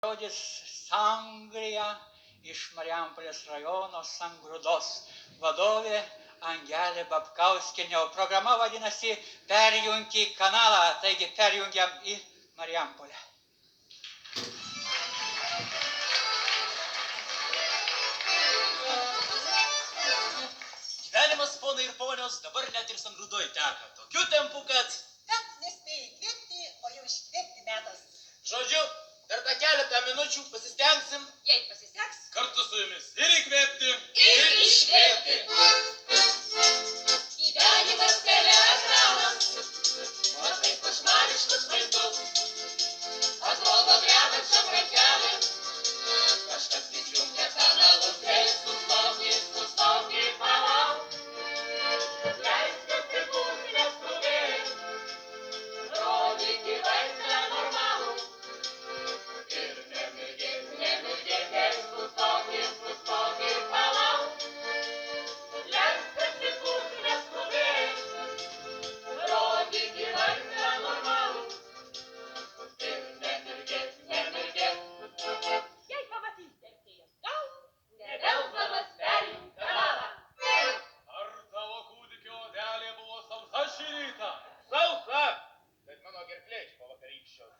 Žodis Sangrija iš Marijampolės rajono Sangrūdos vadovė Angelė Babkauskienė. O programa vadinasi Perjunki kanalą, taigi perjungiam į Marijampolę. Gyvenimas, ponai ir ponios, dabar net ir Sangrūdoj teka tokiu tempu, kad... Kad nespėjai įkvėpti, o jau iškvėpti metas. Žodžiu, per tą keletą minučių pasistengsim, Jei pasiseks, kartu su jumis ir įkvėpti, ir iškvėpti. Gyvenimas teleekranas, matai košmariškus vaizdus. Atrodo drebančiam vaikelį, kažkas įjungia kanalus, tai sustoki, palauk. Leiskis figūrų neskubėt, rodyk į vaizdą normalų. Ir nemirgėk, sustoki, palauk. Leiskis figūrų neskubėt, rodyk į vaizdą normalų. Ir nemirgėk. Jei pamatys vertėjas galų, nedelsdamas perjunk kanalą. Ar tavo kūdikio odelė buvo sausa šį rytą? Sausa, bet mano gerklė iš pavakarykščios.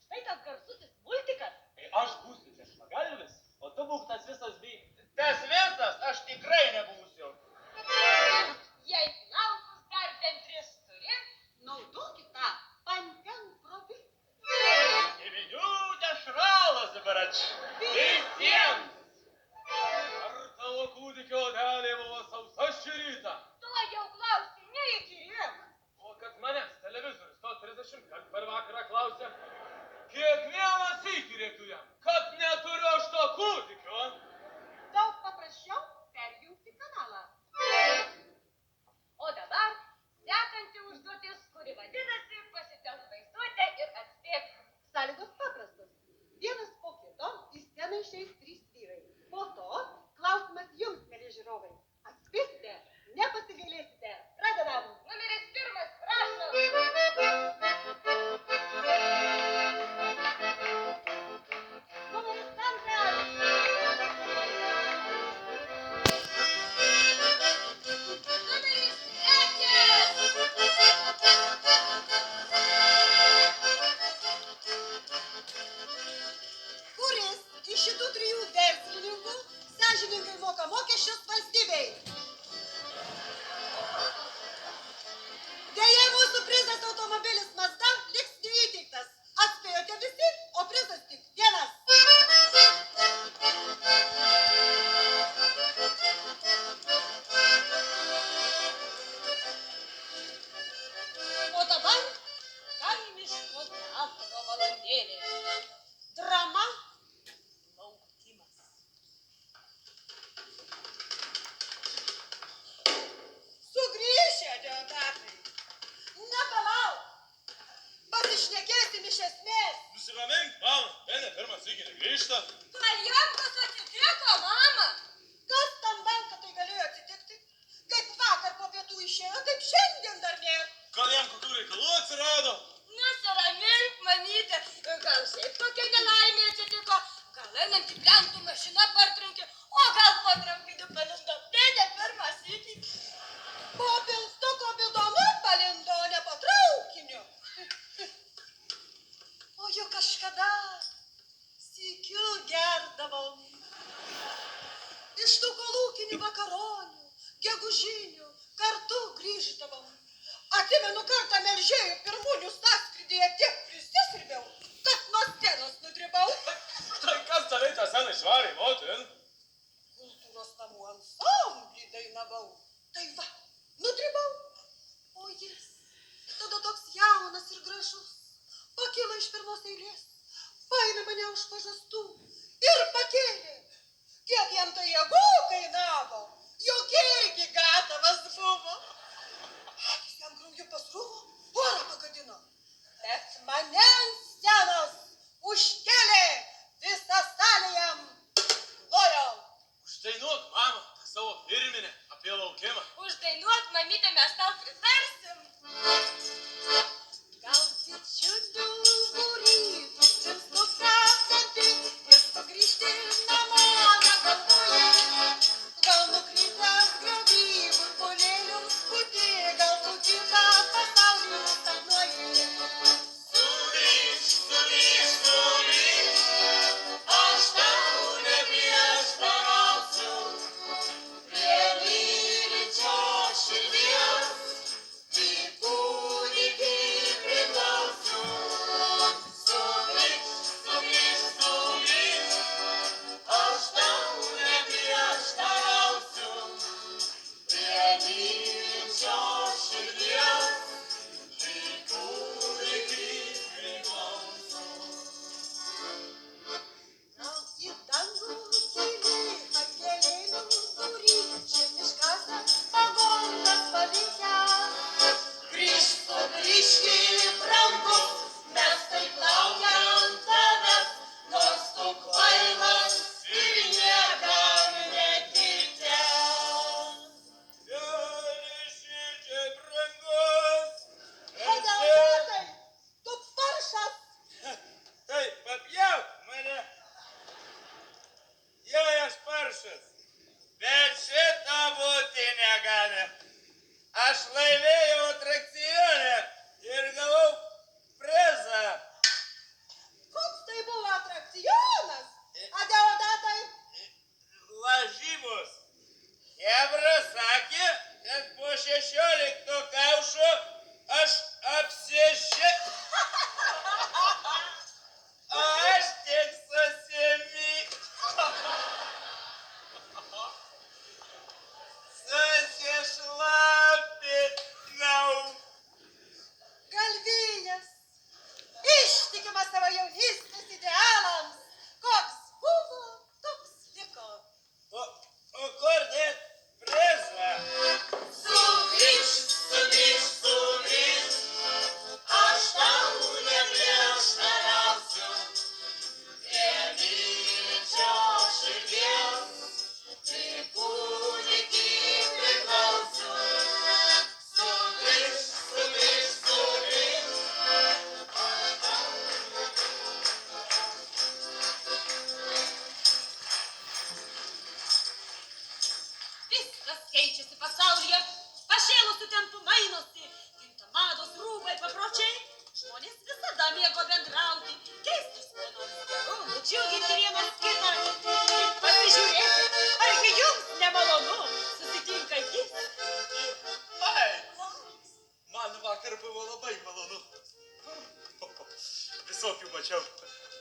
Štai tas garsusis multikas. Tai aš būsiu tešlagalvis, o tu būk tas visas bei... Tas visas aš tikrai nebūsiu. Jei plaukus dar bendris turi, naudokit tą pantenprobį. Giminių dešralas, barač. Visiems! Ar tavo kūdikio odelė buvo sausa šį rytą? Tu jau klausi, neįkyrėk. O kad manęs televizorius 130 kart per vakarą klausia, kiekvieną sykį rėkiu jam, kad neturiu aš to kūdikio. Daug paprasčiau perjungti kanalą. O dabar sekanti užduotis, kuri vadinasi pasitelk vaizduotę ir atspėk. Sąlygos paprastos. Vienas po kito į sceną išeis 3 vyrai. Po to klausimas jums, mieli žiūrovai. Atspėsite, nepasigailėsite. Pradedam. Numeris 1, prašom. Numeris 2. Numeris 3. Kuris iš šitų 3 verslininkų sąžiningai moka mokesčius valstybei? Deja, mūsų prizas automobilis Mazda liks neįteiktas. Atspėjote visi, o prizas tik vienas. O dabar kaimiško teatro valandėlė. Drama laukimas. Sugrįžę, deodatai. Nepalauk. Pasišnekėsim iš esmės. Nusiramink, mama, bene pirmas sykį negrįžta. Gal jam kas atsitiko, mama? Kas tam bent, kad tai galėjo atsitikti? Kaip vakar po pietų išėjo, taip šiandien dar nėra. Gal jam kokių reikalų atsirado? Nusiramink, mamyte. Gal šiaip kokia nelaimė atsitiko. Gal einant į plentų mašiną partrenkė, o gal po trampiniu palindo. Bene pirmas sykį. Po pilstuko bidonu palindo, ne po traukiniu. O juk kažkada sykiu gerdavau. Iš tų kolūkinių vakaronių, gegužinių, kartu grįždavom. Atsimenu kartą Melžėjų pirmūnių sąskrydyje tiek prisisirbiau, kad nuo scenos nudribau. Tai kas tavai tą seną išvarė, motin? Kultūros namų ansamblį dainavau. Tai va, nudribau. O jis, tada toks jaunas ir gražus, pakilo iš pirmos eilės, paėmė mane už pažastų ir pakėlė. Kiek jam tai jėgų kainavo, juk irgi gatavas buvo. Akis jam krauju pasrūvo, orą pagadino. Bet mane ant scenos užkėlė, visą salę jam lojo. Uždainuok, mama, tą savo firminę apie laukimą. Uždainuok, mamytė, mes tau pritarsim. Gal bičiulių būry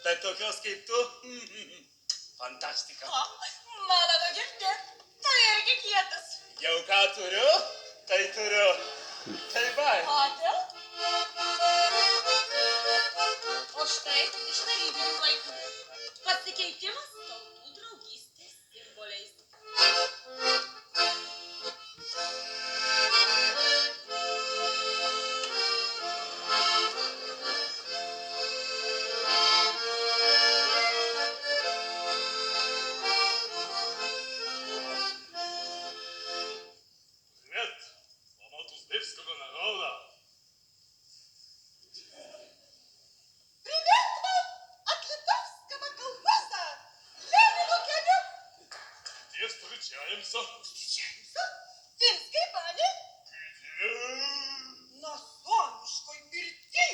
Tai tokios kaip tu, fantastika. O, malonu girdėt. Tai irgi kietas. Jau ką turiu, tai turiu. Tai vai. Kodėl? O štai iš tarybinių laikų. Pasikeitimas tautų draugystės simboliais. Привет, Ломатус Липского народа. Привет вам от литовского колхоза! Ленину кеде! Где встречаемся? Встречаемся в финской бане Где? на Солнышкой берти.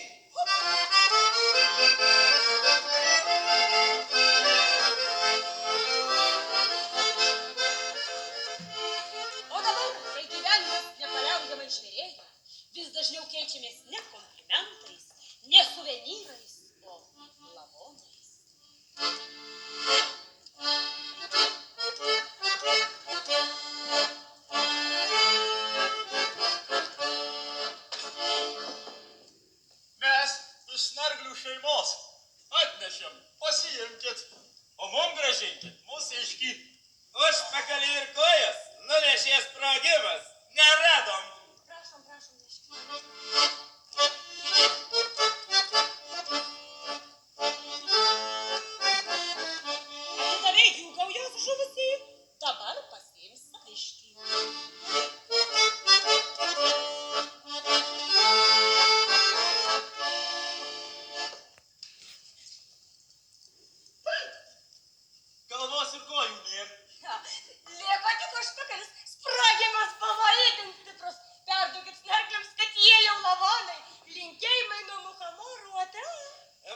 O dabar, kai gyvenimas nepaliaujamai žvėrėja, vis dažniau keičiamės ne komplimentais, ne suvenyrais, o lavonais. Mes iš snarglių šeimos atnešėm, pasiimkit, o mum gražinkit mūsiškį. Užpakalį ir kojas nunešė sprogimas, neradom. Prašom, prašom, neškit. Atidavei jų gaujas žuvusį, dabar pasiims saviškį. Galvos ir kojų nėr. Lieko tik užpakalis, sprogimas buvo itin stiprus. Perduokit snargliams, kad jie jau lavonai. Linkėjimai nuo Muhamorų ate.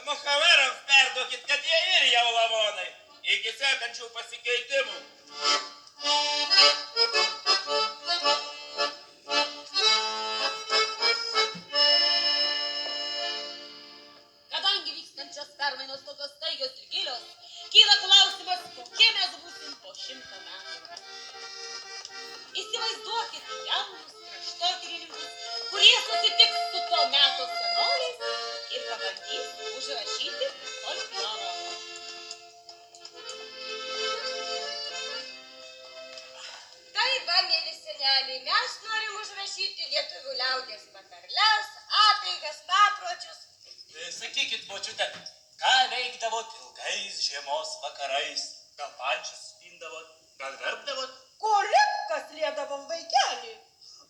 Muhaverams perduokit, kad jie ir jau lavonai. Iki sekančių pasikeitimų. Kadangi vykstančios permainos tokios staigios ir gilios, kyla klausimas, kokie mes būsim po 100 metų. Įsivaizduokit jaunus kraštotyrininkus, kurie susitiks su to meto senoliais ir pabandys užrašyti folklorą. Tai va, mėly seneliai, mes norim užrašyti lietuvių liaudies patarles, apeigas, papročius. Sakykit, močiute, ką veikdavot ilgais žiemos vakarais? Gal pančius spindavot, gal verpdavot? Kolipkas lėdavom vaikelį.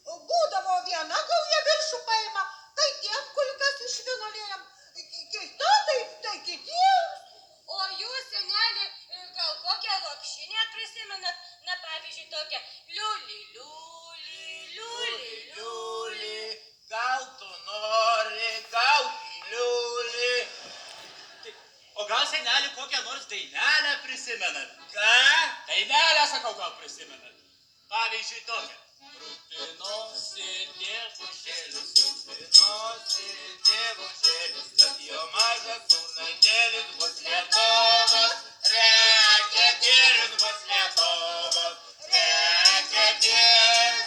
Būdavo viena gauja viršų paima, tai tiem kulkas išvinolėjam. Kita, tai kitiems. O jūs, senelį, gal kokią lopšinę prisimenat? Na, pavyzdžiui, tokią liuli, liuli, liuli, liuli. Gal tu nori gauti liulį? O gal senelį kokią nors dainelę prisimenat? Ką? Dainelę, sakau, gal prisimenat? Pavyzdžiui, tokią. Rūpinosi tėvušėlis, kad jo mažas sūnaitėlis bus Lietuvos. Reketėlis bus Lietuvos. Reketėlis,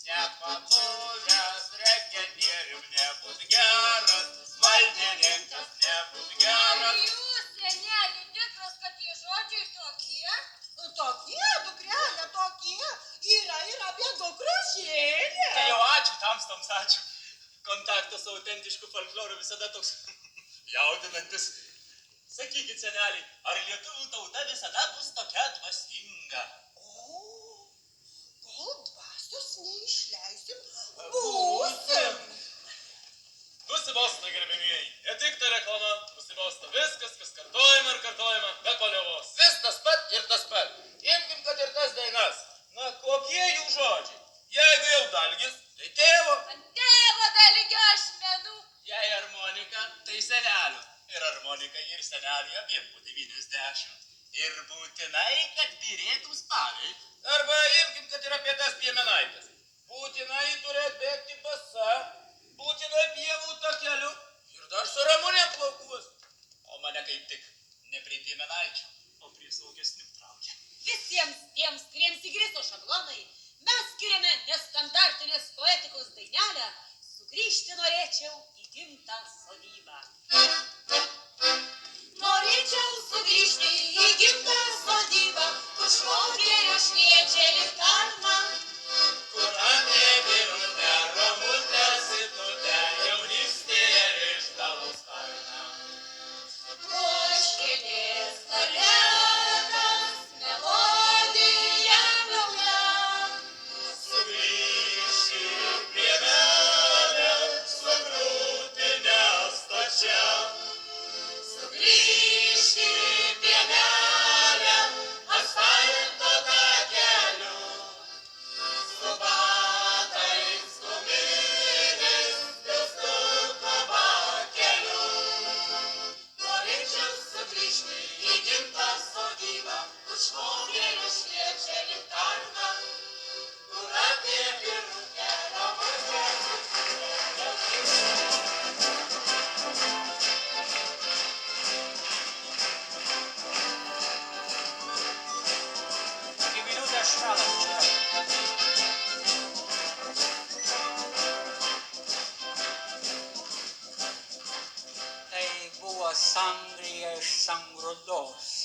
nepabuvęs reketėlim nebus geras, valdininkas nebus geras. Jūs, senelį, tikras, kad tie žodžiai tokie? Tokie, dukrelė, tokie. Yra ir apie dukružėlę. Tai jau ačiū tamstams, ačiū. Kontaktas su autentišku folkloru visada toks jaudinantis. Sakykit, seneliai, ar lietuvių tauta visada bus tokia dvasinga? O, kol dvasios neišleisim, būsim. Nusibosta, gerbimieji. Ne tik ta reklama, nusibosta viskas, kas kartojama ir kartojama, be paliovos. Vis tas pat ir tas pat. Imkim, kad ir tas dainas. Na, kokie jų žodžiai? Jeigu jau dalgis, tai tėvo. Ant tėvo dalgio ašmenų. Jei harmonika, tai senelio. Ir harmonika ir senelio abiem po 90. Ir būtinai, kad birėtų spaliai. Arba imkim, kad ir apie tas piemenaites. Būtinai turėt bėgti basa, būtinai pievų takeliu ir dar su ramunėm plaukuos. O mane kaip tik Ne prie piemenaičių, o prie saugesnių traukia. Visiems tiems, kuriems įgriso šablonai, mes skiriame nestandartinės poetikos dainelę Sugrįžti norėčiau į gimtą sodybą. Norėčiau sugrįžti į gimtą sodybą, kur švogerio šviečia lyg karma. Kur apie birutę, romutę, zitutę, jaunystėje rištavo sparną. Poškienės karetas, melodija nauja. Sugrįši piemenę, su krūtine stačia. Sugrįžti piemelę, asfalto takeliu, Su batais guminiais, pilstuko bakeliu. norėčiau sugrįžti į gimtą sodybą, kur švogerio šviečia lyg karma. Kur apie birutę, romutę, Minutę šalas čia. Tai buvo Sangrija iš Sangrūdos.